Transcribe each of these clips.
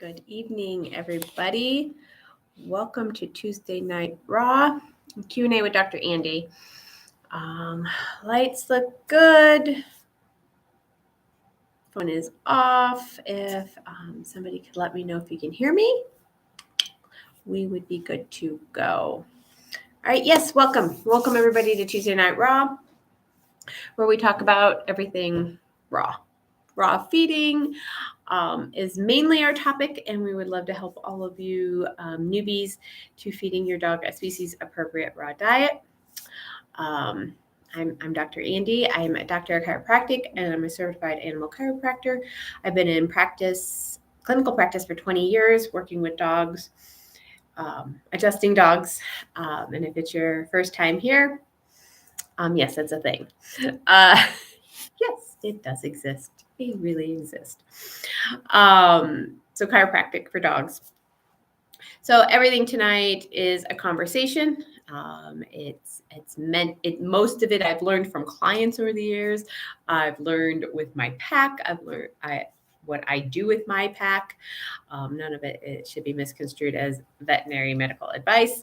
Good evening, everybody. Welcome to Tuesday Night Raw Q&A with Dr. Andi. Lights look good. Phone is off. If somebody could let me know if you can hear me, we would be good to go. All right, yes, welcome. Welcome, everybody, to Tuesday Night Raw, where we talk about everything raw. Raw feeding is mainly our topic, and we would love to help all of you newbies to feeding your dog a species-appropriate raw diet. I'm Dr. Andi. I'm a doctor of chiropractic, and I'm a certified animal chiropractor. I've been in clinical practice for 20 years, working with dogs, adjusting dogs. And if it's your first time here, yes, it's a thing. Yes, it does exist. They really exist. So chiropractic for dogs. So everything tonight is a conversation. Most of it I've learned from clients over the years. I've learned with my pack. I've learned what I do with my pack. None of it should be misconstrued as veterinary medical advice.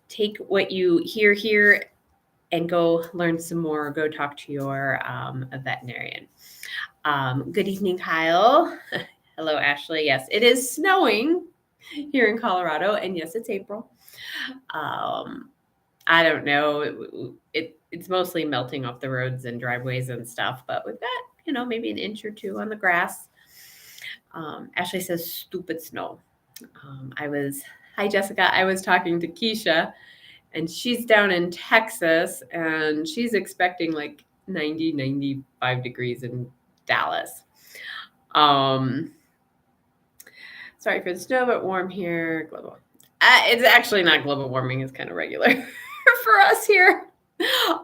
Take what you hear here and go learn some more. Go talk to your veterinarian. Good evening, Kyle. Hello, Ashley. Yes, it is snowing here in Colorado, and yes, it's April. I don't know. It's mostly melting off the roads and driveways and stuff, but we've got, maybe an inch or two on the grass. Ashley says, stupid snow. Hi, Jessica. I was talking to Keisha, and she's down in Texas, and she's expecting like 90, 95 degrees in Dallas. Sorry for the snow, but warm here. Global. It's actually not global warming. It's kind of regular for us here.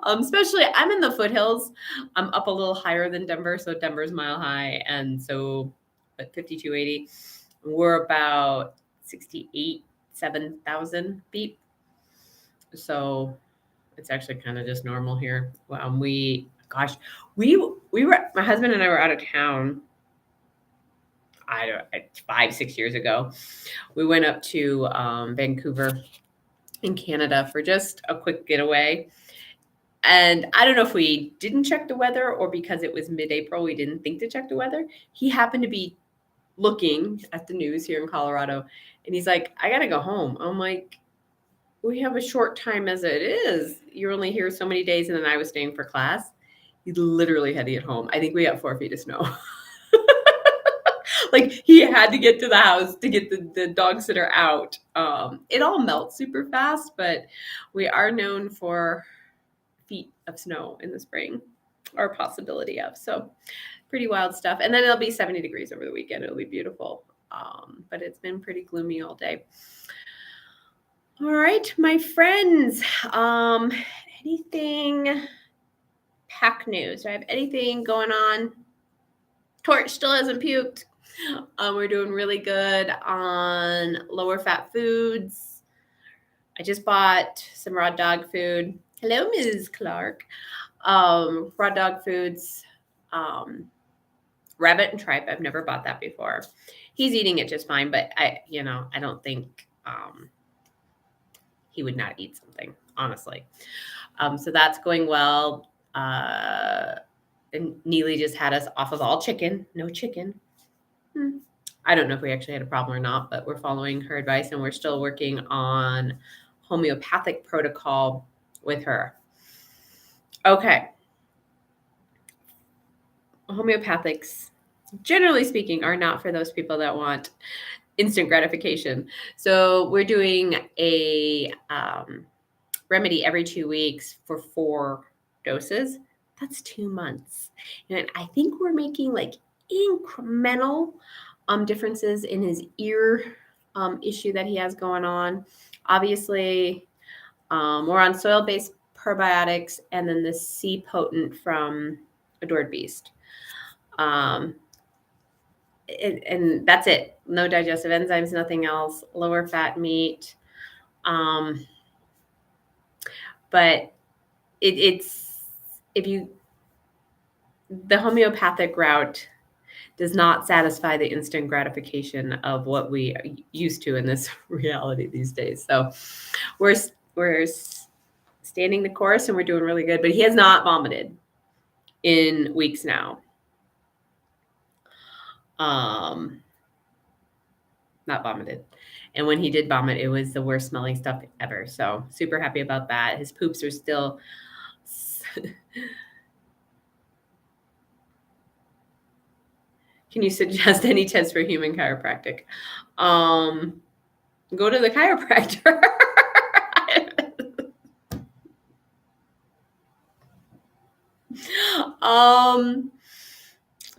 Especially, I'm in the foothills. I'm up a little higher than Denver, so Denver's mile high, and so at 5280, we're about 7,000 feet. So it's actually kind of just normal here. We were, my husband and I were out of town 5-6 years ago. We went up to Vancouver in Canada for just a quick getaway. And I don't know if we didn't check the weather or because it was mid-April, we didn't think to check the weather. He happened to be looking at the news here in Colorado, and he's like, I got to go home. I'm like, we have a short time as it is. You're only here so many days. And then I was staying for class. He literally had to get home. I think we got 4 feet of snow. Like he had to get to the house to get the dog sitter out. It all melts super fast, but we are known for feet of snow in the spring, or possibility of. So pretty wild stuff. And then it'll be 70 degrees over the weekend. It'll be beautiful. But it's been pretty gloomy all day. All right, my friends, anything pack news? Do I have anything going on? Torch still hasn't puked. We're doing really good on lower fat foods. I just bought some raw dog food. Hello, Ms. Clark. Raw dog foods, rabbit and tripe. I've never bought that before. He's eating it just fine, but I don't think he would not eat something, honestly. So that's going well. And Neely just had us off of all chicken. No chicken. I don't know if we actually had a problem or not, but we're following her advice, and we're still working on homeopathic protocol with her. Okay. Homeopathics, generally speaking, are not for those people that want instant gratification. So we're doing a remedy every 2 weeks for 4 doses. That's 2 months. And I think we're making like incremental differences in his ear issue that he has going on. Obviously, we're on soil-based probiotics and then the C potent from Adored Beast. And that's it. No digestive enzymes, nothing else. Lower fat meat. But the homeopathic route does not satisfy the instant gratification of what we are used to in this reality these days. So we're standing the course and we're doing really good, but he has not vomited in weeks now. Not vomited. And when he did vomit, it was the worst smelling stuff ever. So super happy about that. His poops are still Can you suggest any tips for human chiropractic? Go to the chiropractor.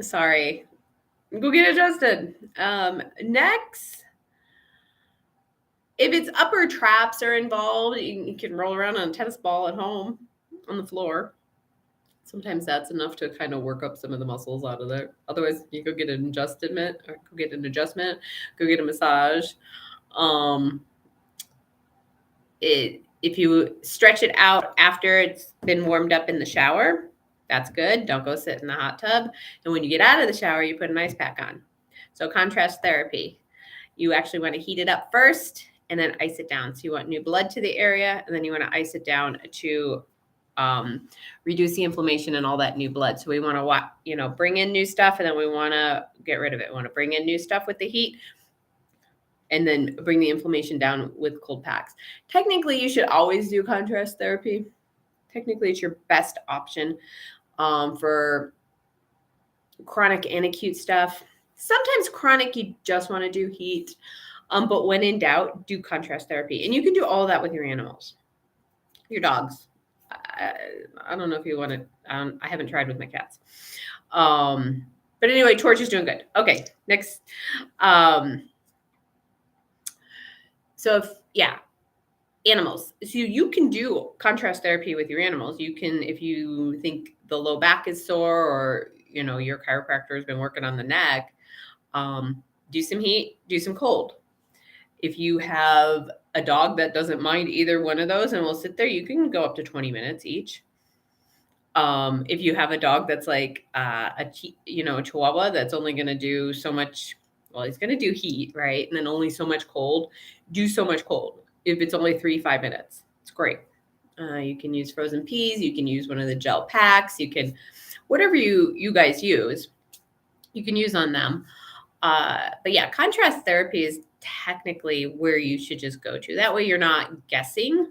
Sorry. Go get adjusted. Next, if it's upper traps are involved, you can roll around on a tennis ball at home on the floor. Sometimes that's enough to kind of work up some of the muscles out of there. Otherwise, you go get an adjustment, or go get a massage. If you stretch it out after it's been warmed up in the shower, that's good. Don't go sit in the hot tub. And when you get out of the shower, you put an ice pack on. So contrast therapy. You actually want to heat it up first and then ice it down. So you want new blood to the area, and then you want to ice it down to reduce the inflammation and all that new blood. So we want to, bring in new stuff, and then we want to get rid of it. We want to bring in new stuff with the heat, and then bring the inflammation down with cold packs. Technically, you should always do contrast therapy. Technically, it's your best option for chronic and acute stuff. Sometimes chronic, you just want to do heat. But when in doubt, do contrast therapy. And you can do all of that with your animals, your dogs. I don't know if you want to, I haven't tried with my cats. But anyway, Torch is doing good. Okay, next. Animals. So you can do contrast therapy with your animals. You can, if you think the low back is sore, or, your chiropractor has been working on the neck, do some heat, do some cold. If you have a dog that doesn't mind either one of those and will sit there, you can go up to 20 minutes each. If you have a dog that's like a Chihuahua that's only going to do so much, well, he's going to do heat, right? And then only so much cold, do so much cold. If it's only 3-5 minutes, it's great. You can use frozen peas. You can use one of the gel packs. You can, whatever you guys use, you can use on them. But yeah, contrast therapy is technically where you should just go to. That way you're not guessing.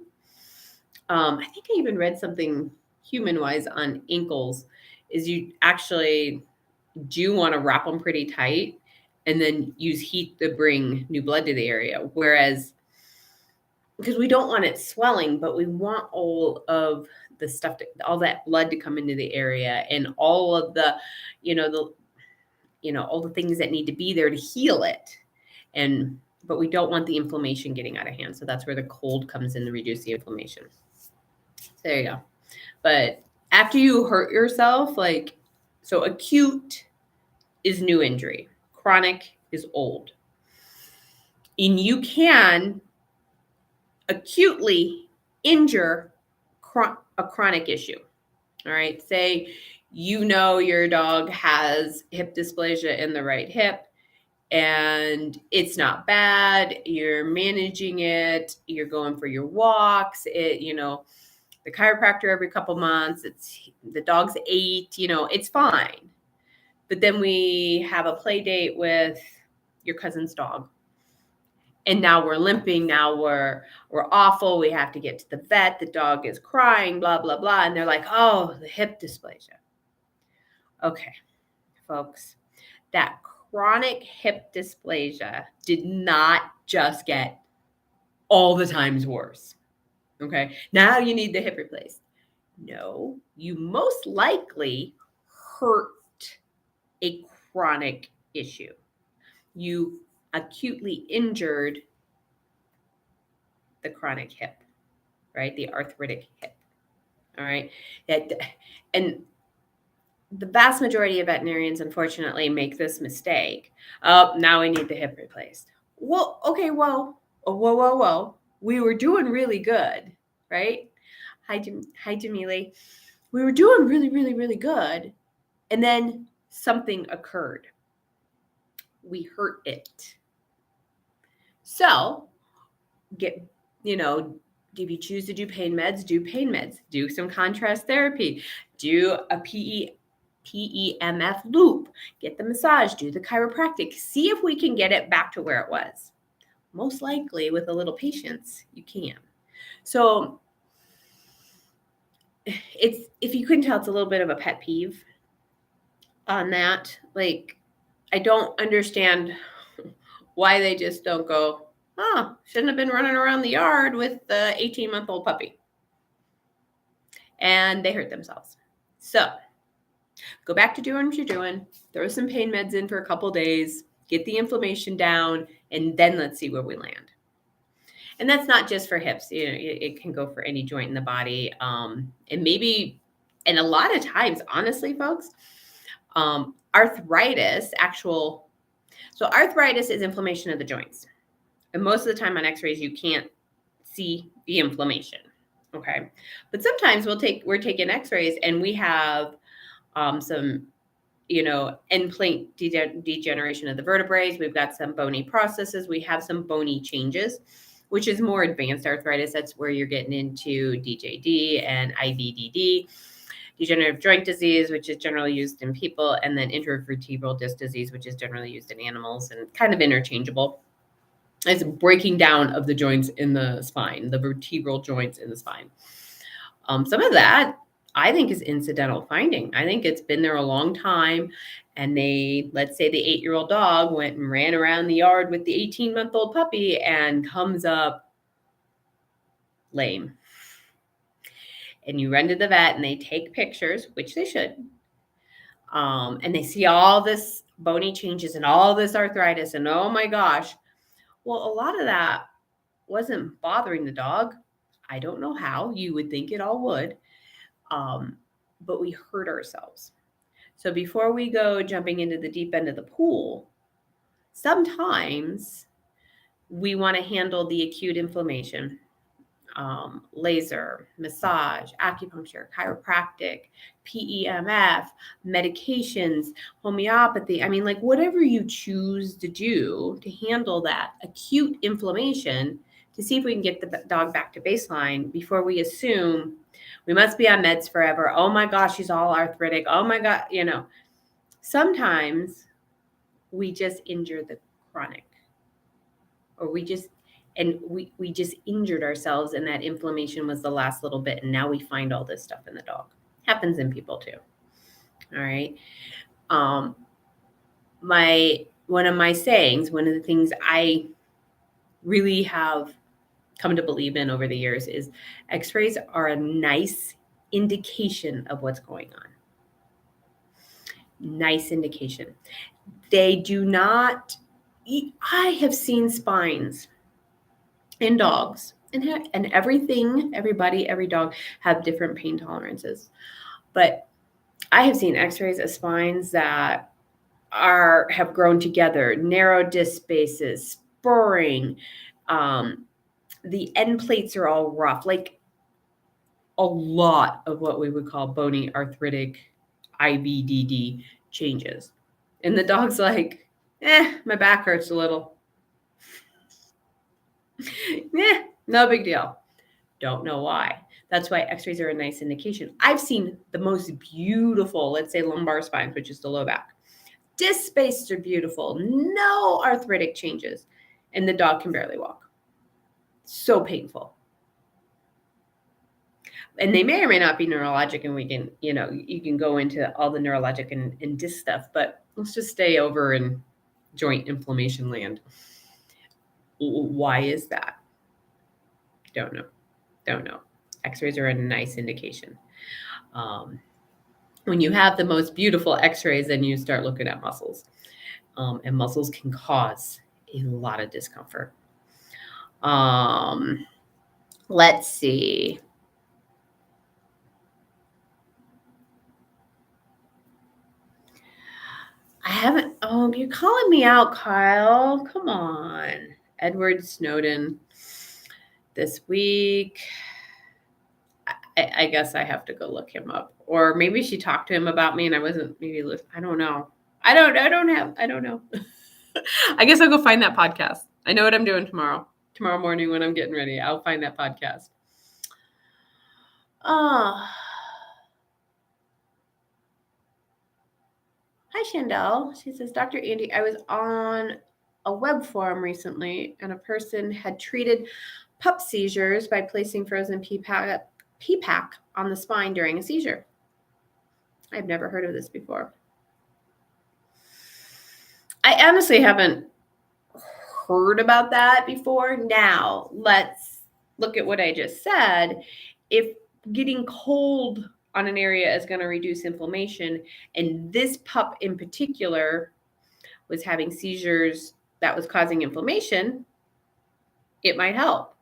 I think I even read something human-wise on ankles, is you actually do want to wrap them pretty tight and then use heat to bring new blood to the area. Whereas, because we don't want it swelling, but we want all of the stuff, all that blood to come into the area, and all of the, all the things that need to be there to heal it. But we don't want the inflammation getting out of hand. So that's where the cold comes in to reduce the inflammation. So there you go. But after you hurt yourself, so acute is new injury. Chronic is old. And you can acutely injure a chronic issue. All right. Say, your dog has hip dysplasia in the right hip, and it's not bad. You're managing it. You're going for your walks. The chiropractor every couple months. The dog's 8. It's fine. But then we have a play date with your cousin's dog, and now we're limping. Now we're awful. We have to get to the vet. The dog is crying. Blah blah blah. And they're like, "Oh, the hip dysplasia." Okay, folks, that chronic hip dysplasia did not just get all the times worse. Okay, now you need the hip replaced. No, you most likely hurt a chronic issue. You acutely injured the chronic hip, right? The arthritic hip. All right. And the vast majority of veterinarians, unfortunately, make this mistake. Oh, now we need the hip replaced. Well, okay, whoa. We were doing really good, right? Hi, Jamili. We were doing really, really, really good. And then something occurred. we hurt it. So if you choose to do pain meds, do pain meds, do some contrast therapy, do a PEMF loop, get the massage, do the chiropractic, see if we can get it back to where it was. Most likely with a little patience, you can. So if you couldn't tell, it's a little bit of a pet peeve on that. Like, I don't understand why they just don't go, shouldn't have been running around the yard with the 18-month-old puppy. And they hurt themselves. So go back to doing what you're doing, throw some pain meds in for a couple days, get the inflammation down, and then let's see where we land. And that's not just for hips. It can go for any joint in the body. And a lot of times, honestly, folks, arthritis is inflammation of the joints. And most of the time on x-rays, you can't see the inflammation. Okay. But sometimes we're taking x-rays and we have some, end plate degeneration of the vertebrae. We've got some bony processes. We have some bony changes, which is more advanced arthritis. That's where you're getting into DJD and IVDD, degenerative joint disease, which is generally used in people, and then intervertebral disc disease, which is generally used in animals and kind of interchangeable. It's breaking down of the joints in the spine, the vertebral joints in the spine. Some of that I think is incidental finding. I think it's been there a long time. And let's say the 8-year-old dog went and ran around the yard with the 18-month-old puppy and comes up lame. And you run to the vet and they take pictures, which they should. And they see all this bony changes and all this arthritis. And oh my gosh. Well, a lot of that wasn't bothering the dog. I don't know how. You would think it all would. But we hurt ourselves. So before we go jumping into the deep end of the pool, sometimes we want to handle the acute inflammation. Laser, massage, acupuncture, chiropractic, PEMF, medications, homeopathy. I mean, like whatever you choose to do to handle that acute inflammation to see if we can get the dog back to baseline before we assume we must be on meds forever. Oh my gosh, she's all arthritic. Oh my God, sometimes we just injure the chronic, or we just injured ourselves, and that inflammation was the last little bit. And now we find all this stuff in the dog. Happens in people too. All right. One of my sayings, one of the things I really have come to believe in over the years is x-rays are a nice indication of what's going on. Nice indication. They do not, I have seen spines in dogs, and every dog have different pain tolerances. But I have seen x-rays of spines that have grown together, narrow disc spaces, spurring, the end plates are all rough, like a lot of what we would call bony arthritic IVDD changes. And the dog's like, my back hurts a little. No big deal. Don't know why. That's why x-rays are a nice indication. I've seen the most beautiful, let's say lumbar spines, which is the low back. Disc spaces are beautiful. No arthritic changes. And the dog can barely walk. So painful. And they may or may not be neurologic, and we can, you can go into all the neurologic and disc stuff, but let's just stay over in joint inflammation land. Why is that? Don't know. X-rays are a nice indication. When you have the most beautiful x-rays, then you start looking at muscles. And muscles can cause a lot of discomfort. Let's see. You're calling me out, Kyle. Come on. Edward Snowden this week. I guess I have to go look him up. Or maybe she talked to him about me and I wasn't maybe listening. I don't know. I don't know. I guess I'll go find that podcast. I know what I'm doing tomorrow. Tomorrow morning when I'm getting ready, I'll find that podcast. Hi, Chandel. She says, Dr. Andi, I was on a web forum recently, and a person had treated pup seizures by placing frozen pee-pack on the spine during a seizure. I've never heard of this before. I honestly haven't heard about that before. Now, let's look at what I just said. If getting cold on an area is going to reduce inflammation, and this pup in particular was having seizures that was causing inflammation, it might help.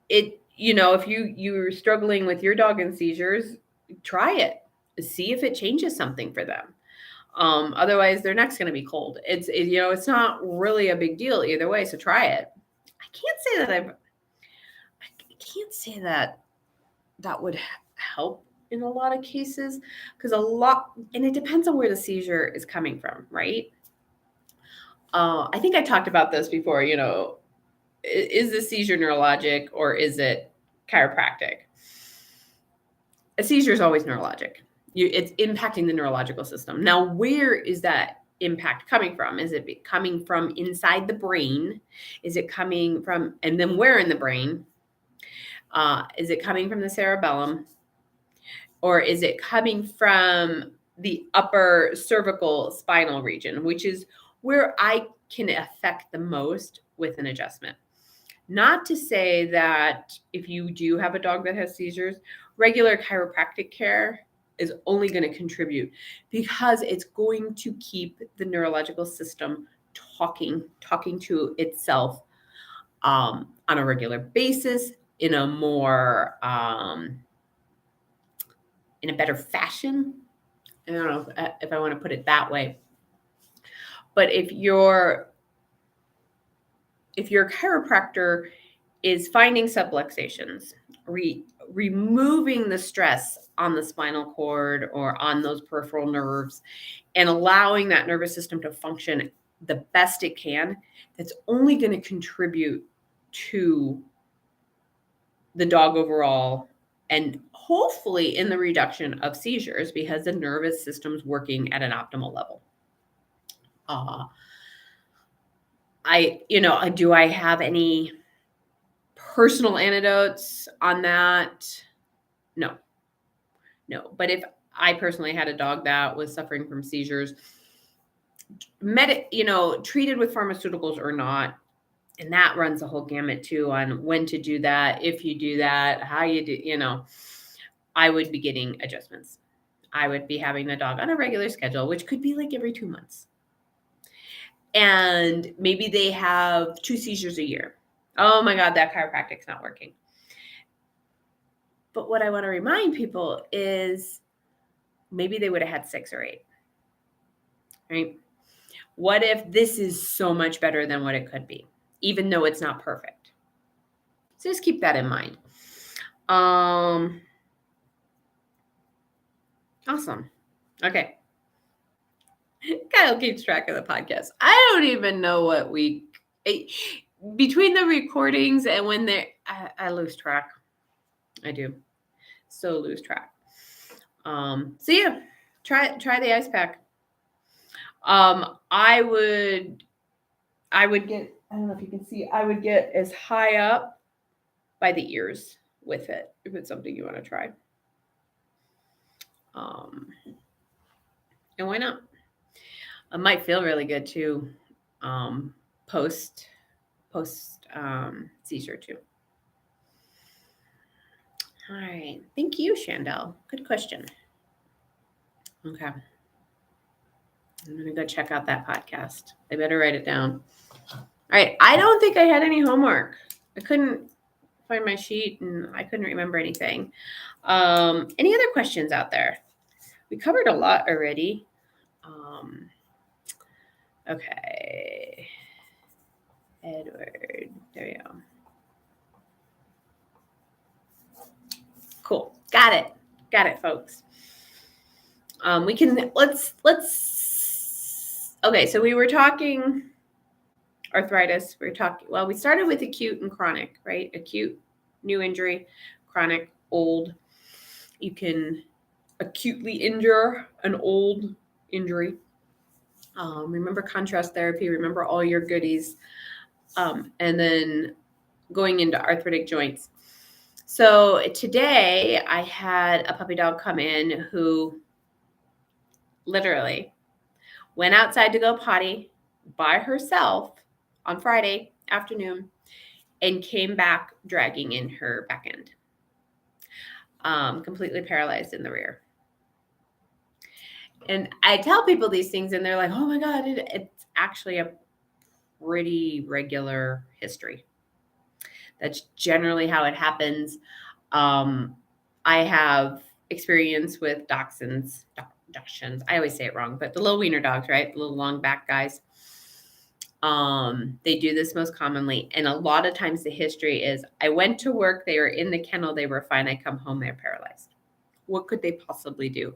If you're struggling with your dog and seizures, try it. See if it changes something for them. Otherwise, their neck's going to be cold. It's not really a big deal either way. So try it. I can't say that would help in a lot of cases, because and it depends on where the seizure is coming from, right? I think I talked about this before. Is the seizure neurologic or is it chiropractic? A seizure is always neurologic. It's impacting the neurological system. Now, where is that impact coming from? Is it coming from inside the brain? Is it coming from, and then where in the brain? Is it coming from the cerebellum? Or is it coming from the upper cervical spinal region, which is where I can affect the most with an adjustment? Not to say that if you do have a dog that has seizures, regular chiropractic care is only going to contribute, because it's going to keep the neurological system talking to itself on a regular basis in a more in a better fashion. I don't know if I want to put it that way. But if your chiropractor is finding subluxations, removing the stress on the spinal cord or on those peripheral nerves, and allowing that nervous system to function the best it can, that's only going to contribute to the dog overall, and hopefully in the reduction of seizures, because the nervous system's working at an optimal level. Do I have any personal anecdotes on that? No. But if I personally had a dog that was suffering from seizures, treated with pharmaceuticals or not, and that runs the whole gamut too on when to do that, if you do that, how you do, I would be getting adjustments. I would be having the dog on a regular schedule, which could be like every 2 months. And maybe they have 2 seizures a year. Oh my God, that chiropractic's not working. But what I want to remind people is maybe they would have had 6 or 8, right? What if this is so much better than what it could be, even though it's not perfect? So just keep that in mind. Awesome. Okay. Kyle keeps track of the podcast. I don't even know what between the recordings and when I lose track. I do. So lose track. So yeah, try the ice pack. I would get, I don't know if you can see, I would get as high up by the ears with it, if it's something you want to try. And why not? It might feel really good too, post seizure too. All right. Thank you, Chandel. Good question. Okay. I'm going to go check out that podcast. I better write it down. All right. I don't think I had any homework. I couldn't find my sheet and I couldn't remember anything. Any other questions out there? We covered a lot already. Okay. Edward. There we go. Cool. Got it, folks. Let's Okay, so we were talking arthritis. We started with acute and chronic, right? Acute, new injury, chronic, old. You can acutely injure an old injury. Remember contrast therapy, remember all your goodies. And then going into arthritic joints. So today I had a puppy dog come in who literally went outside to go potty by herself on Friday afternoon and came back dragging in her back end, completely paralyzed in the rear. And I tell people these things and they're like, oh my God, it's actually a pretty regular history. That's generally how it happens. I have experience with dachshunds. I always say it wrong, but the little wiener dogs, right? The little long back guys. They do this most commonly. And a lot of times the history is I went to work, they were in the kennel, they were fine. I come home, they're paralyzed. What could they possibly do?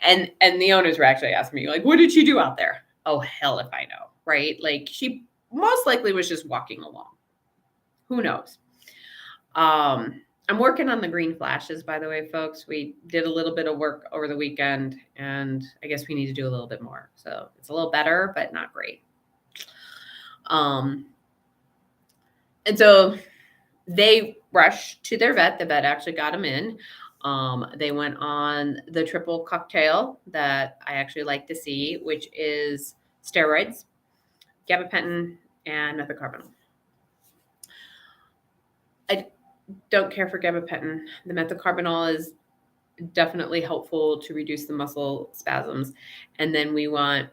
And the owners were actually asking me, like, what did she do out there? Oh, hell if I know, right? Like she most likely was just walking along. Who knows? I'm working on the green flashes, by the way, folks. We did a little bit of work over the weekend, and I guess we need to do a little bit more. So it's a little better, but not great. And so they rushed to their vet. The vet actually got them in. They went on the triple cocktail that I actually like to see, which is steroids, gabapentin, and methocarbamol. I don't care for gabapentin. The methocarbamol is definitely helpful to reduce the muscle spasms. And then we want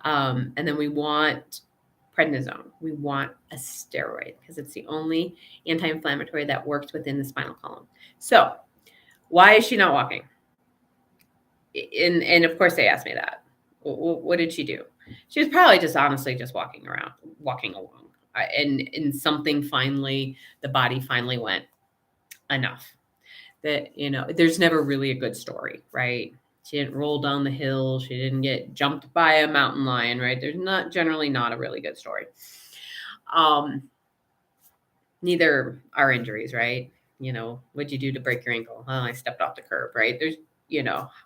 prednisone. We want a steroid because it's the only anti-inflammatory that works within the spinal column. So why is she not walking? And of course they asked me that. What did she do? She was probably just honestly just walking along. And something the body finally went, enough. That, there's never really a good story, right? She didn't roll down the hill. She didn't get jumped by a mountain lion, right? There's generally not a really good story. Neither are injuries, right? What'd you do to break your ankle? Oh, I stepped off the curb, right? There's,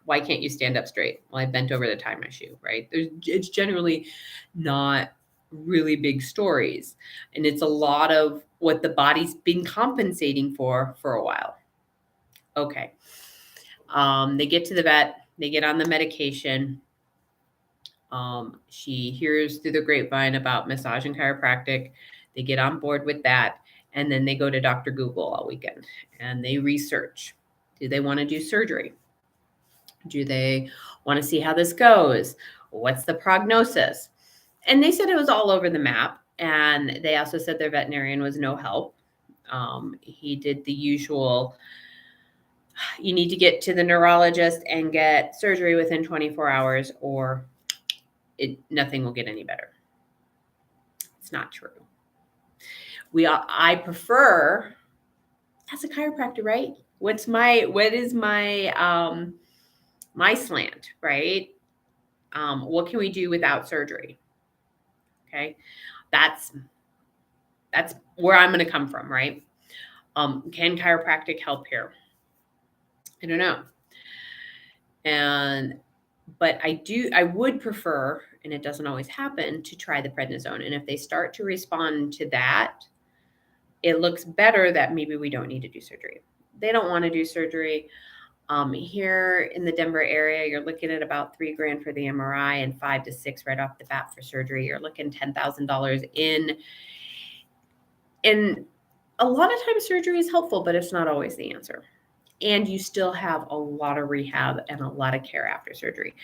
why can't you stand up straight? Well, I bent over to tie my shoe, right? It's generally not really big stories. And it's a lot of what the body's been compensating for a while. Okay. They get to the vet, they get on the medication. She hears through the grapevine about massage and chiropractic. They get on board with that. And then they go to Dr. Google all weekend and they research. Do they want to do surgery? Do they want to see how this goes? What's the prognosis? And they said it was all over the map. And they also said their veterinarian was no help. He did the usual, you need to get to the neurologist and get surgery within 24 hours or nothing will get any better. It's not true. I prefer, as a chiropractor, right? What is my my slant, right? What can we do without surgery? Okay. That's where I'm going to come from, right? Can chiropractic help here? I don't know. But I would prefer, and it doesn't always happen, to try the prednisone. And if they start to respond to that, it looks better that maybe we don't need to do surgery. They don't want to do surgery. Here in the Denver area, you're looking at about $3,000 for the MRI and $5,000 to $6,000 right off the bat for surgery. You're looking $10,000 in. And a lot of times surgery is helpful, but it's not always the answer. And you still have a lot of rehab and a lot of care after surgery.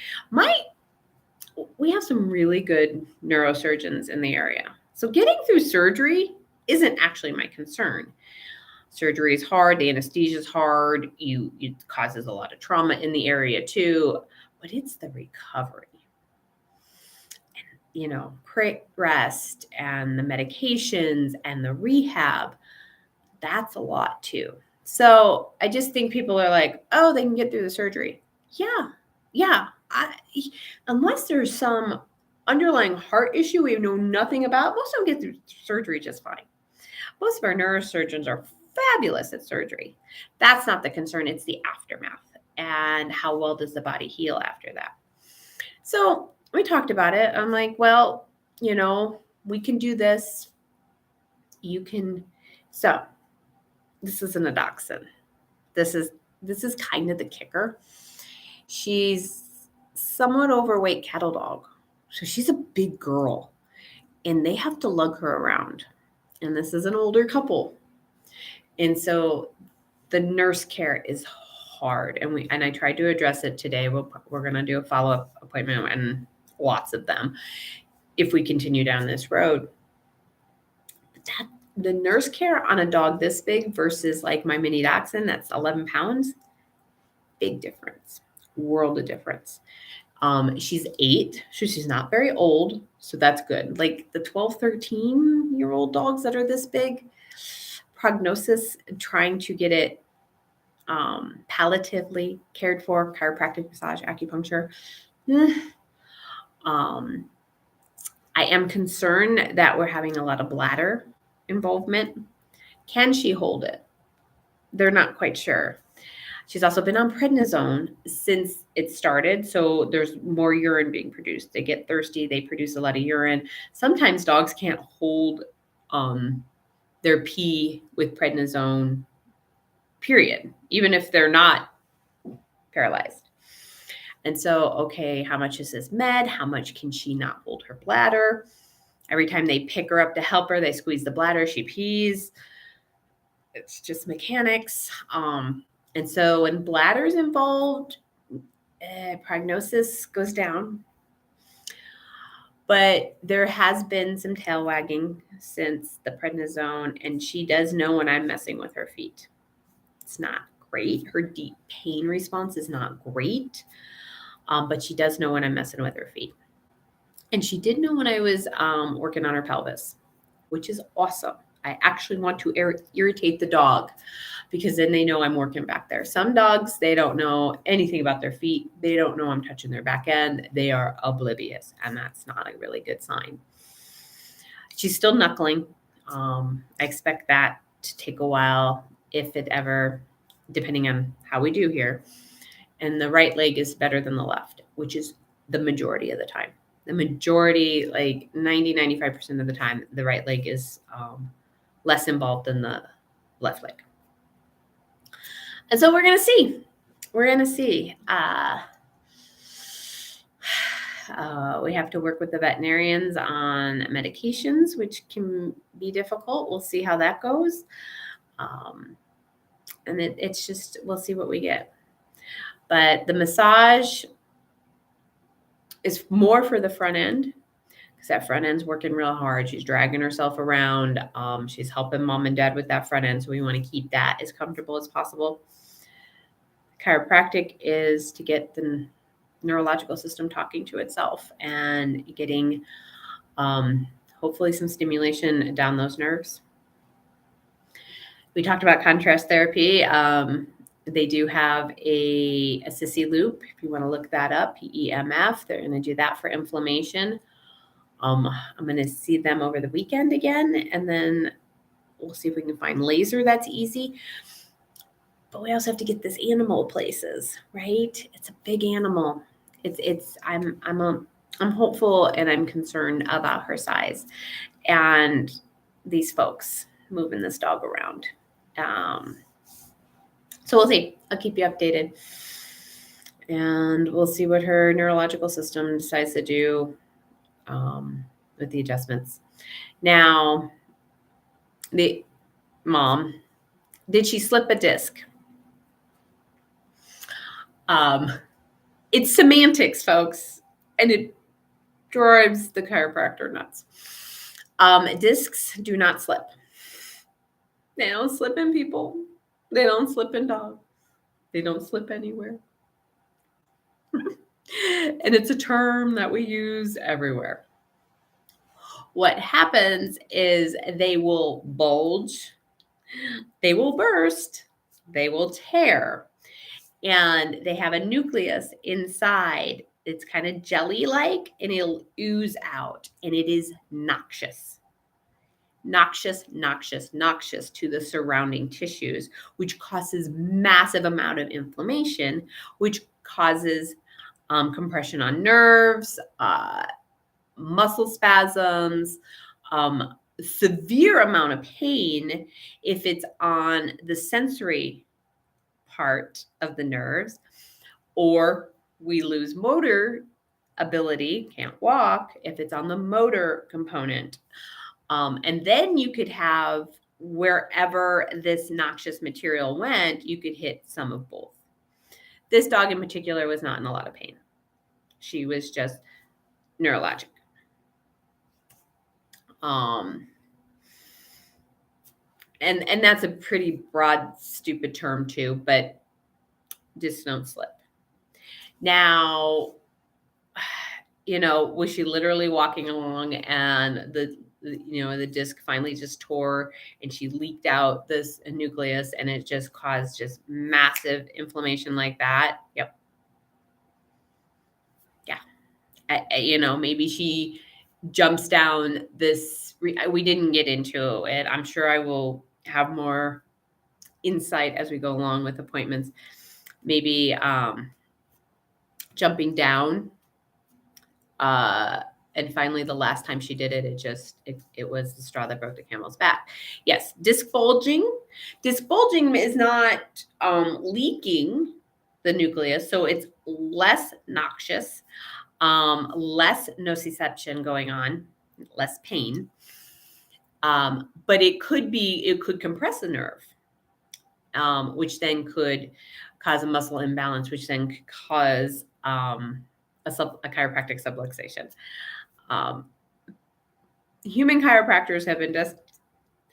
We have some really good neurosurgeons in the area. So getting through surgery isn't actually my concern. Surgery is hard. The anesthesia is hard. It causes a lot of trauma in the area too, but it's the recovery. And, rest and the medications and the rehab, that's a lot too. So I just think people are like, oh, they can get through the surgery. Yeah, unless there's some underlying heart issue we know nothing about, most of them get through surgery just fine. Most of our neurosurgeons are fabulous at surgery. That's not the concern. It's the aftermath and how well does the body heal after that. So we talked about it. I'm like, well, we can do this. You can. So this isn't a dachshund. This is kind of the kicker. She's somewhat overweight cattle dog. So she's a big girl and they have to lug her around. And this is an older couple. And so the nurse care is hard. And I tried to address it today. We're going to do a follow-up appointment and lots of them if we continue down this road. The nurse care on a dog this big versus like my mini dachshund that's 11 pounds, big difference, world of difference. She's 8, so she's not very old, so that's good. Like the 12, 13-year-old dogs that are this big, prognosis, trying to get it palliatively cared for, chiropractic, massage, acupuncture. I am concerned that we're having a lot of bladder involvement. Can she hold it? They're not quite sure. She's also been on prednisone since it started, so there's more urine being produced. They get thirsty, they produce a lot of urine. Sometimes dogs can't hold their pee with prednisone, period, even if they're not paralyzed. And so, okay, how much is this med? How much can she not hold her bladder? Every time they pick her up to help her, they squeeze the bladder, she pees. It's just mechanics. And so when bladder's involved, prognosis goes down. But there has been some tail wagging since the prednisone, and she does know when I'm messing with her feet. It's not great. Her deep pain response is not great, but she does know when I'm messing with her feet. And she did know when I was working on her pelvis, which is awesome. I actually want to irritate the dog because then they know I'm working back there. Some dogs, they don't know anything about their feet. They don't know I'm touching their back end. They are oblivious, and that's not a really good sign. She's still knuckling. I expect that to take a while, if it ever, depending on how we do here. And the right leg is better than the left, which is the majority of the time. The majority, like 90, 95% of the time, the right leg is less involved than the left leg. And so we're going to see. We're going to see. We have to work with the veterinarians on medications, which can be difficult. We'll see how that goes. And it's just, we'll see what we get. But the massage is more for the front end because that front end's working real hard. She's dragging herself around. She's helping mom and dad with that front end. So we want to keep that as comfortable as possible. Chiropractic is to get the neurological system talking to itself and getting hopefully some stimulation down those nerves. We talked about contrast therapy. They do have a sissy loop. If you want to look that up, PEMF, they're going to do that for inflammation. I'm going to see them over the weekend again, and then we'll see if we can find laser that's easy. But we also have to get this animal places, right? It's a big animal. I'm hopeful and I'm concerned about her size and these folks moving this dog around. So we'll see. I'll keep you updated. And we'll see what her neurological system decides to do with the adjustments. Now, the mom, did she slip a disc? It's semantics, folks, and it drives the chiropractor nuts. Discs do not slip. They don't slip in people. They don't slip in dogs. They don't slip anywhere. And it's a term that we use everywhere. What happens is they will bulge, they will burst, they will tear, and they have a nucleus inside It's kind of jelly-like, and it'll ooze out, and it is noxious. Noxious to the surrounding tissues, which causes massive amount of inflammation, which causes compression on nerves, muscle spasms, severe amount of pain if it's on the sensory part of the nerves, or we lose motor ability, can't walk, if it's on the motor component. And then you could have, wherever this noxious material went, you could hit some of both. This dog in particular was not in a lot of pain. She was just neurologic. And that's a pretty broad, stupid term too, but discs don't slip. Now, was she literally walking along and the disc finally just tore and she leaked out this nucleus and it just caused just massive inflammation like that? Yep. Yeah. Maybe she jumps down this. We didn't get into it. I'm sure I will have more insight as we go along with appointments. Maybe jumping down. And finally, the last time she did it, it was the straw that broke the camel's back. Yes, disc bulging. Disc bulging is not leaking the nucleus, so it's less noxious, less nociception going on, less pain. But it could compress the nerve, which then could cause a muscle imbalance, which then could cause a chiropractic subluxation. Human chiropractors have been just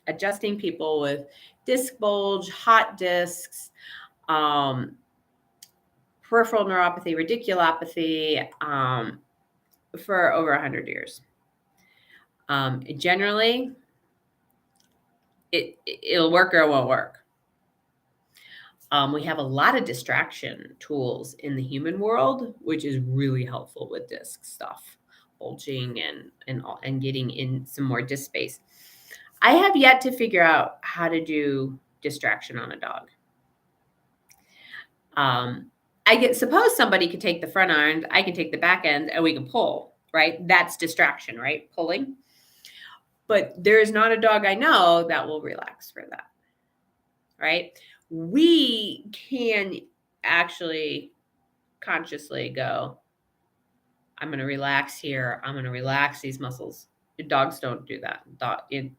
adjusting people with disc bulge, hot discs, peripheral neuropathy, radiculopathy for over 100 years. Generally, it'll work or it won't work. We have a lot of distraction tools in the human world, which is really helpful with disc stuff, bulging and getting in some more disc space. I have yet to figure out how to do distraction on a dog. Suppose somebody could take the front end, I can take the back end, and we can pull, right? That's distraction, right? Pulling. But there's not a dog I know that will relax for that, right? We can actually consciously go, I'm going to relax here. I'm going to relax these muscles. Dogs don't do that. It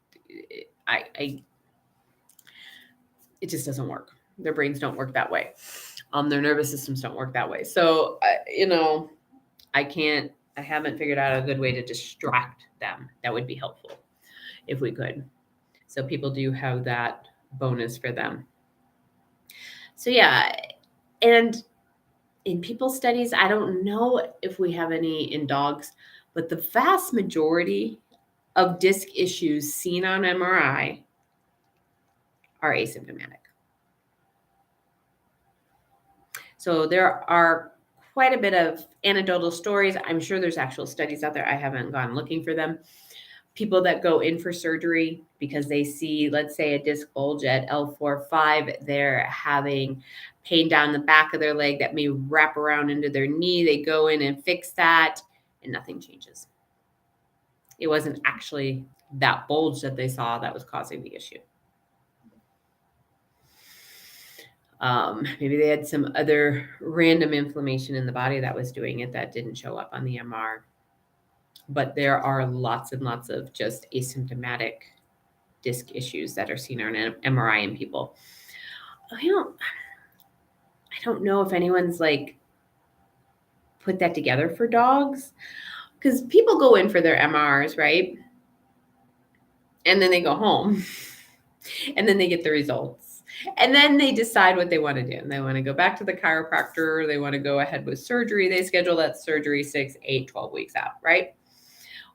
just doesn't work. Their brains don't work that way. Their nervous systems don't work that way. So, I haven't figured out a good way to distract them. That would be helpful if we could. So people do have that bonus for them. So yeah, and in people's studies, I don't know if we have any in dogs, but the vast majority of disc issues seen on MRI are asymptomatic. So there are quite a bit of anecdotal stories. I'm sure there's actual studies out there. I haven't gone looking for them. People that go in for surgery because they see, let's say, a disc bulge at L4-5, they're having pain down the back of their leg that may wrap around into their knee. They go in and fix that, and nothing changes. It wasn't actually that bulge that they saw that was causing the issue. Maybe they had some other random inflammation in the body that was doing it that didn't show up on the MR. But there are lots and lots of just asymptomatic disc issues that are seen on an MRI in people. I don't know if anyone's put that together for dogs, because people go in for their MRs, right? And then they go home and then they get the results. And then they decide what they want to do. And they want to go back to the chiropractor. They want to go ahead with surgery. They schedule that surgery 6, 8, 12 weeks out, right?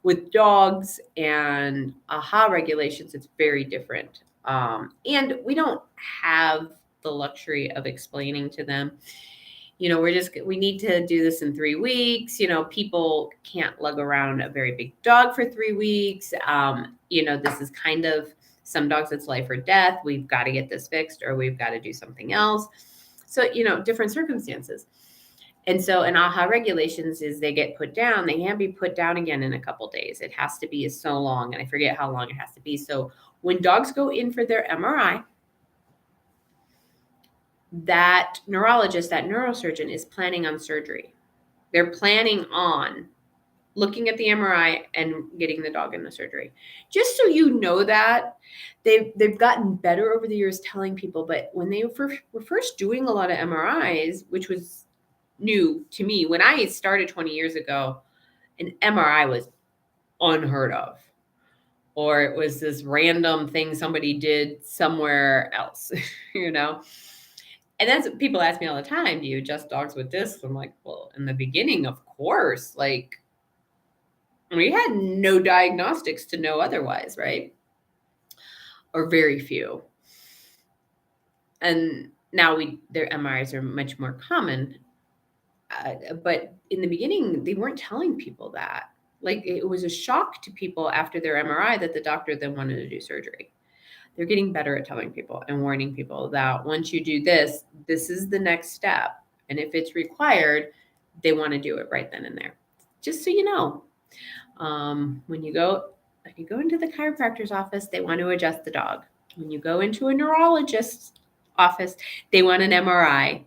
With dogs and AHA regulations, it's very different. And we don't have the luxury of explaining to them, we need to do this in 3 weeks. People can't lug around a very big dog for 3 weeks. This is kind of some dogs, it's life or death. We've got to get this fixed or we've got to do something else. So, different circumstances. And so in AHA regulations is they get put down. They can't be put down again in a couple days. It has to be so long. And I forget how long it has to be. So when dogs go in for their MRI, that neurologist, that neurosurgeon is planning on surgery. They're planning on looking at the MRI and getting the dog in the surgery. Just so you know that, they've gotten better over the years telling people, but when they were first doing a lot of MRIs, which was new to me, when I started 20 years ago, an MRI was unheard of. Or it was this random thing somebody did somewhere else, And that's what people ask me all the time. Do you adjust dogs with discs? I'm like, well, in the beginning, of course. Like, we had no diagnostics to know otherwise, right? Or very few. And now their MRIs are much more common. But in the beginning, they weren't telling people that. Like, it was a shock to people after their MRI that the doctor then wanted to do surgery. They're getting better at telling people and warning people that once you do this, this is the next step. And if it's required, they want to do it right then and there. Just so you know, when you go into the chiropractor's office, they want to adjust the dog. When you go into a neurologist's office, they want an MRI.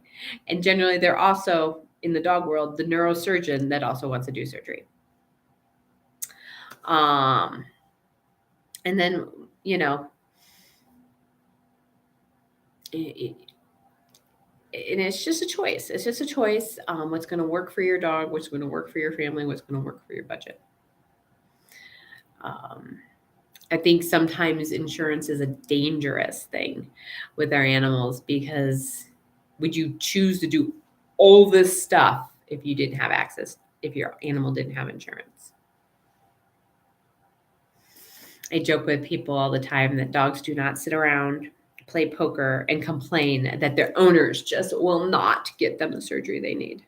And generally, they're also, in the dog world, the neurosurgeon that also wants to do surgery. And then, and it's just a choice. It's just a choice. What's going to work for your dog, what's going to work for your family, what's going to work for your budget. I think sometimes insurance is a dangerous thing with our animals, because would you choose to do all this stuff if you didn't have access, if your animal didn't have insurance? I joke with people all the time that dogs do not sit around, play poker, and complain that their owners just will not get them the surgery they need.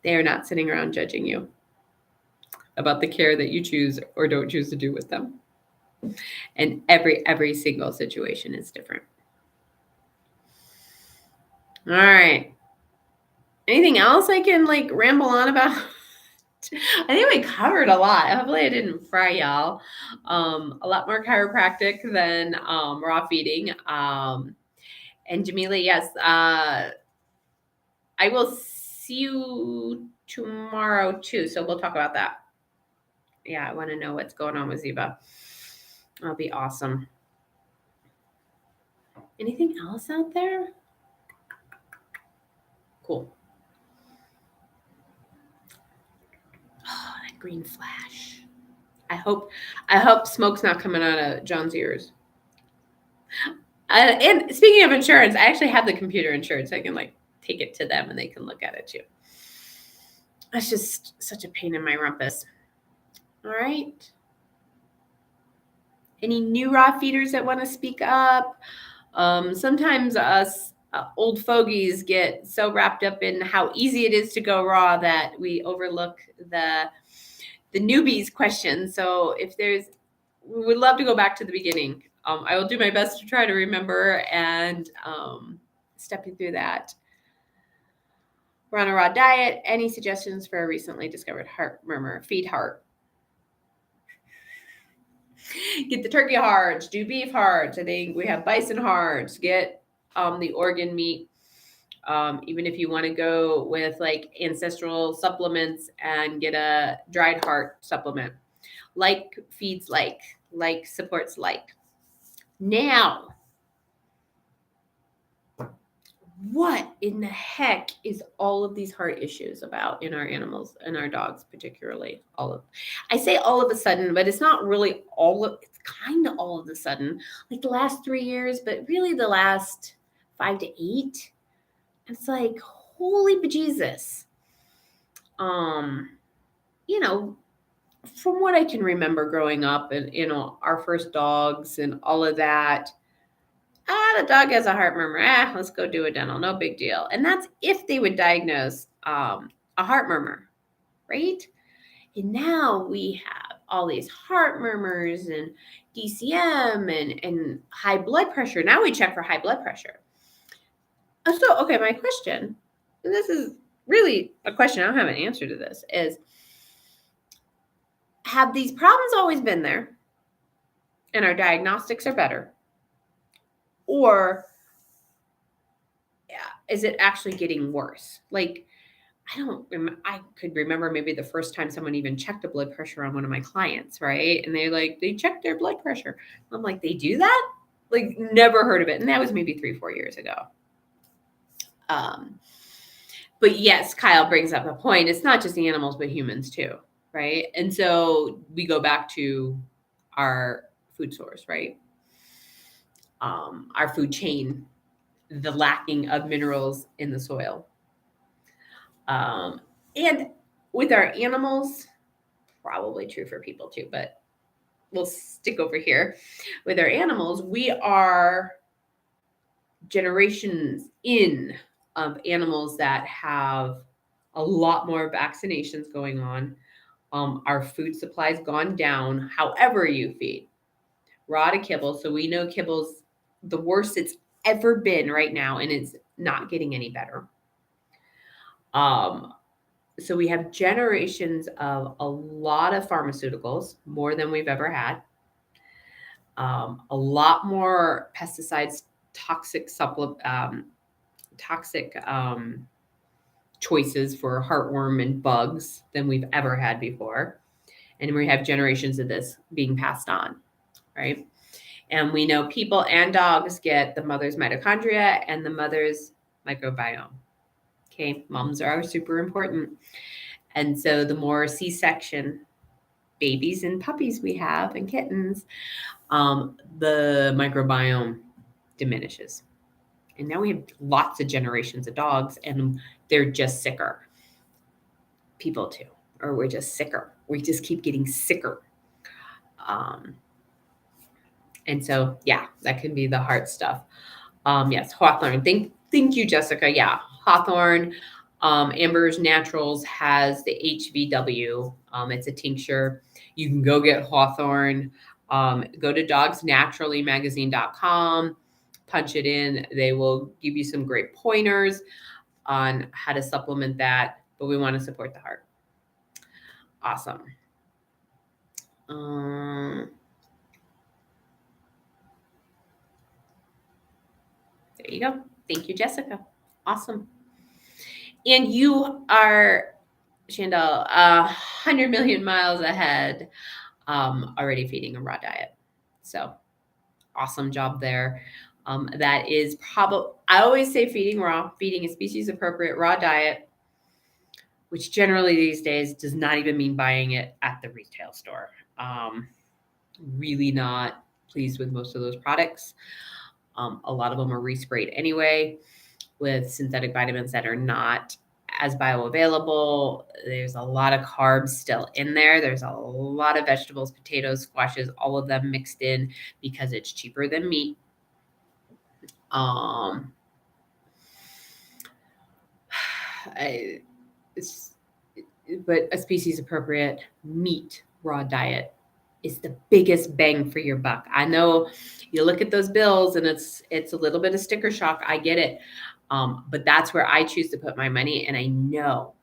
They are not sitting around judging you about the care that you choose or don't choose to do with them. And every single situation is different. All right. Anything else I can ramble on about? I think we covered a lot. Hopefully I didn't fry y'all. A lot more chiropractic than raw feeding. And Jamila, yes, I will see you tomorrow too. So we'll talk about that. Yeah, I want to know what's going on with Ziba. That'll be awesome. Anything else out there? Cool. Oh, that green flash. I hope smoke's not coming out of John's ears. And speaking of insurance, I actually have the computer insured, so I can take it to them and they can look at it too. That's just such a pain in my rumpus. All right. Any new raw feeders that want to speak up? Sometimes us old fogies get so wrapped up in how easy it is to go raw that we overlook the newbies question. So we would love to go back to the beginning. I will do my best to try to remember and step you through that. We're on a raw diet. Any suggestions for a recently discovered heart murmur? Feed heart. Get the turkey hearts, do beef hearts. I think we have bison hearts. Get the organ meat. Even if you want to go with ancestral supplements and get a dried heart supplement. Like feeds like supports like. Now, what in the heck is all of these heart issues about in our animals and our dogs, particularly? I say all of a sudden, but it's not really it's kind of all of a sudden, the last 3 years, but really the last 5 to 8. It's holy bejesus. From what I can remember growing up and, our first dogs and all of that, The dog has a heart murmur. Let's go do a dental. No big deal. And that's if they would diagnose a heart murmur, right? And now we have all these heart murmurs and DCM and high blood pressure. Now we check for high blood pressure. So, okay, my question, and this is really a question, I don't have an answer to this, is have these problems always been there and our diagnostics are better? Or is it actually getting worse? Like, I could remember maybe the first time someone even checked a blood pressure on one of my clients, right? And they checked their blood pressure. I'm like, they do that? Like, never heard of it. And that was maybe 3-4 years ago. But yes, Kyle brings up a point. It's not just animals, but humans too, right? And so we go back to our food source, right? Our food chain, the lacking of minerals in the soil. And with our animals, probably true for people too, but we'll stick over here. With our animals, we are generations in of animals that have a lot more vaccinations going on. Our food supply's gone down, however you feed. Raw to kibble. So we know kibble's the worst it's ever been right now, and it's not getting any better. So we have generations of a lot of pharmaceuticals, more than we've ever had. A lot more pesticides, toxic choices for heartworm and bugs than we've ever had before. And we have generations of this being passed on, right? And we know people and dogs get the mother's mitochondria and the mother's microbiome. Okay, moms are super important. And so the more C-section babies and puppies we have and kittens, the microbiome diminishes. And now we have lots of generations of dogs and they're just sicker. People too, or we're just sicker. We just keep getting sicker. And so, yeah, that can be the hard stuff. Yes, Hawthorne. Thank you, Jessica. Yeah, Hawthorne. Amber's Naturals has the HVW. It's a tincture. You can go get Hawthorne. Go to dogsnaturallymagazine.com, punch it in. They will give you some great pointers on how to supplement that, but we want to support the heart. Awesome. There you go. Thank you, Jessica. Awesome. And you are, Chandel, 100 million miles ahead, already feeding a raw diet. So awesome job there. That is probably, I always say feeding raw, feeding a species appropriate raw diet, which generally these days does not even mean buying it at the retail store. Really not pleased with most of those products. A lot of them are resprayed anyway with synthetic vitamins that are not as bioavailable. There's a lot of carbs still in there. There's a lot of vegetables, potatoes, squashes, all of them mixed in because it's cheaper than meat. But a species appropriate meat raw diet is the biggest bang for your buck. I know you look at those bills and it's a little bit of sticker shock. I get it. But that's where I choose to put my money. And I know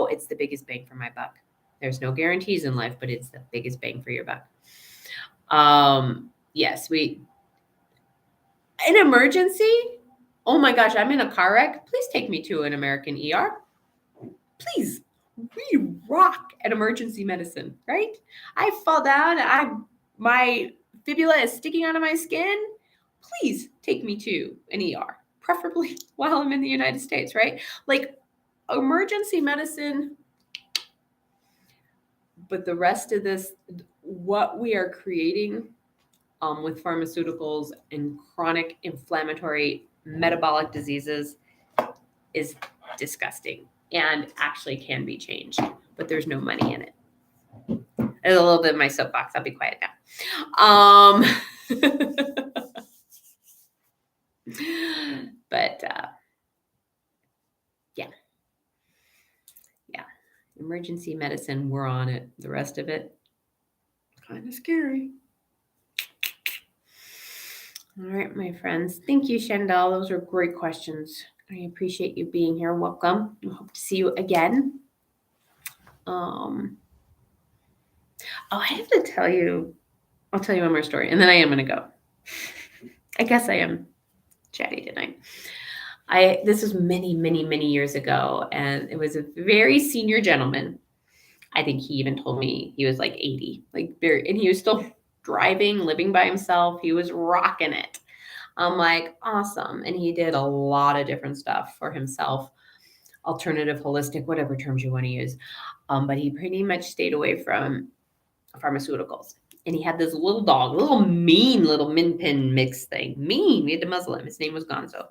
it's the biggest bang for my buck. There's no guarantees in life, but it's the biggest bang for your buck. Yes, an emergency. Oh my gosh, I'm in a car wreck. Please take me to an American ER. Please. We rock at emergency medicine, right? I fall down. My fibula is sticking out of my skin. Please take me to an ER, preferably while I'm in the United States, right? Like emergency medicine. But the rest of this, what we are creating with pharmaceuticals and chronic inflammatory metabolic diseases is disgusting and actually can be changed, but there's no money in it. There's a little bit of my soapbox. I'll be quiet now. But yeah. Emergency medicine, we're on it. The rest of it, kind of scary. All right, my friends. Thank you, Shandell. Those are great questions. I appreciate you being here. Welcome. I hope to see you again. I have to tell you, I'll tell you one more story, and then I am going to go. I guess I am chatty tonight. This was many, many, many years ago, and it was a very senior gentleman. I think he even told me he was like 80, and he was still driving, living by himself. He was rocking it. I'm like, awesome. And he did a lot of different stuff for himself, alternative, holistic, whatever terms you want to use. But he pretty much stayed away from pharmaceuticals. And he had this little dog, mean little min pin mix thing. Mean. We had to muzzle him. His name was Gonzo.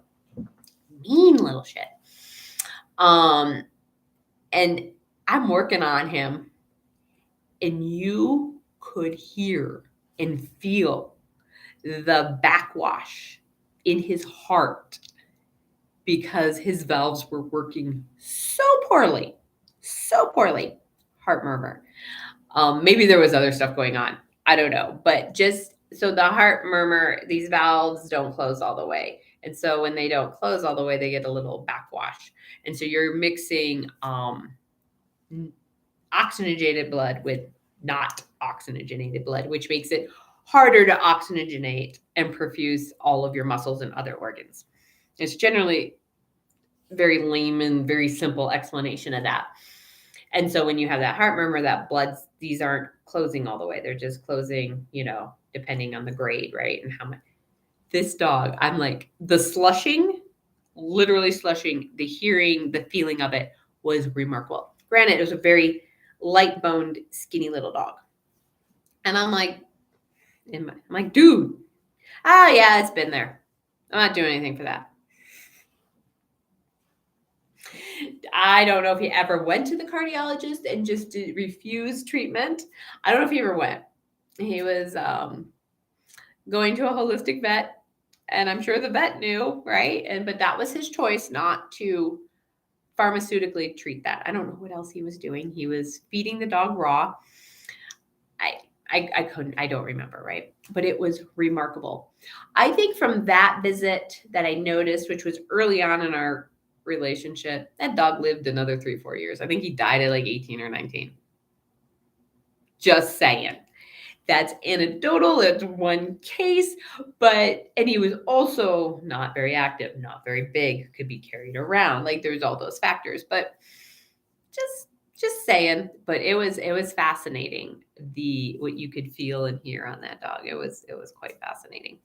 Mean little shit. And I'm working on him, and you could hear and feel the backwash in his heart because his valves were working so poorly. Heart murmur. Maybe there was other stuff going on. I don't know. But just so the heart murmur, these valves don't close all the way. And so when they don't close all the way, they get a little backwash. And so you're mixing oxygenated blood with not oxygenated blood, which makes it harder to oxygenate and perfuse all of your muscles and other organs. It's generally very layman, very simple explanation of that. And so when you have that heart murmur, that these aren't closing all the way. They're just closing, depending on the grade, right? And how much. This dog, I'm like, the slushing, literally slushing, the hearing, the feeling of it was remarkable. Granted, it was a very light-boned, skinny little dog. And I'm like, dude, yeah, it's been there. I'm not doing anything for that. I don't know if he ever went to the cardiologist and just refused treatment. I don't know if he ever went. He was going to a holistic vet, and I'm sure the vet knew, right? But that was his choice, not to pharmaceutically treat that. I don't know what else he was doing. He was feeding the dog raw. I don't remember, right? But it was remarkable. I think from that visit that I noticed, which was early on in our relationship, that dog lived another 3-4 years. I think he died at like 18 or 19. Just saying. That's anecdotal. It's one case, and he was also not very active, not very big, could be carried around. Like there's all those factors, but just saying. But it was fascinating, what you could feel and hear on that dog. It was quite fascinating.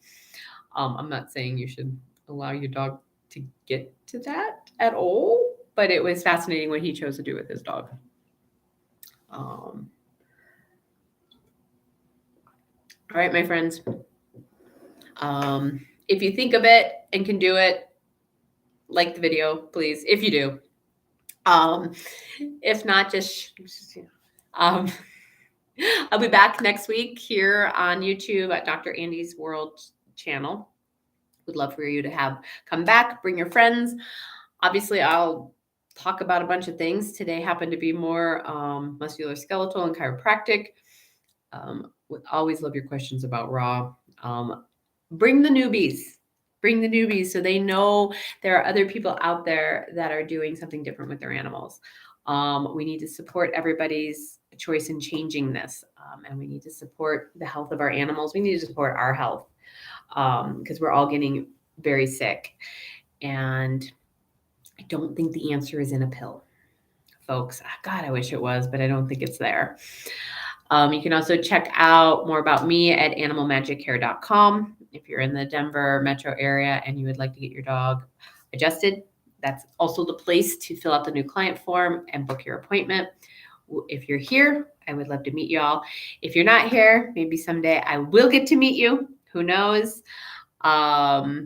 I'm not saying you should allow your dog to get to that at all, but it was fascinating what he chose to do with his dog. All right, my friends. If you think of it and can do it, like the video, please, if you do. If not, I'll be back next week here on YouTube at Dr. Andi's World channel. Would love for you to come back, bring your friends. Obviously, I'll talk about a bunch of things. Today happened to be more musculoskeletal and chiropractic. Would always love your questions about raw. Bring the newbies so they know there are other people out there that are doing something different with their animals. We need to support everybody's choice in changing this, and we need to support the health of our animals. We need to support our health because we're all getting very sick. And I don't think the answer is in a pill, folks. God, I wish it was, but I don't think it's there. You can also check out more about me at animalmagiccare.com. If you're in the Denver metro area and you would like to get your dog adjusted, that's also the place to fill out the new client form and book your appointment. If you're here, I would love to meet you all. If you're not here, maybe someday I will get to meet you. Who knows? Oh,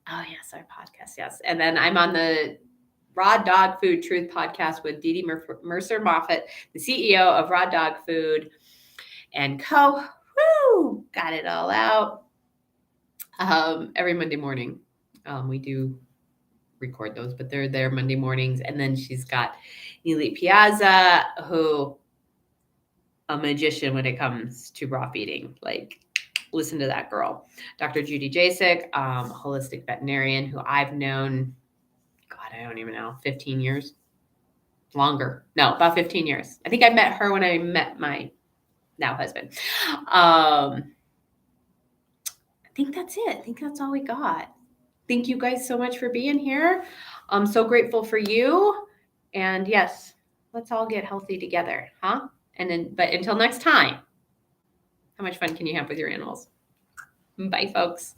yes, our podcast. Yes. And then I'm on the Raw Dog Food Truth podcast with Dee Dee Mercer Moffat, the CEO of Raw Dog Food & Co. Woo! Got it all out. every Monday morning. We do record those, but they're there Monday mornings. And then she's got Neely Piazza, who a magician when it comes to raw feeding. Like, listen to that girl. Dr. Judy Jasek, holistic veterinarian who I've known, God, I don't even know, 15 years? Longer. No, about 15 years. I think I met her when I met my now husband. I think that's it. I think that's all we got. Thank you guys so much for being here. I'm so grateful for you. And yes, let's all get healthy together, huh? But until next time, how much fun can you have with your animals? Bye, folks.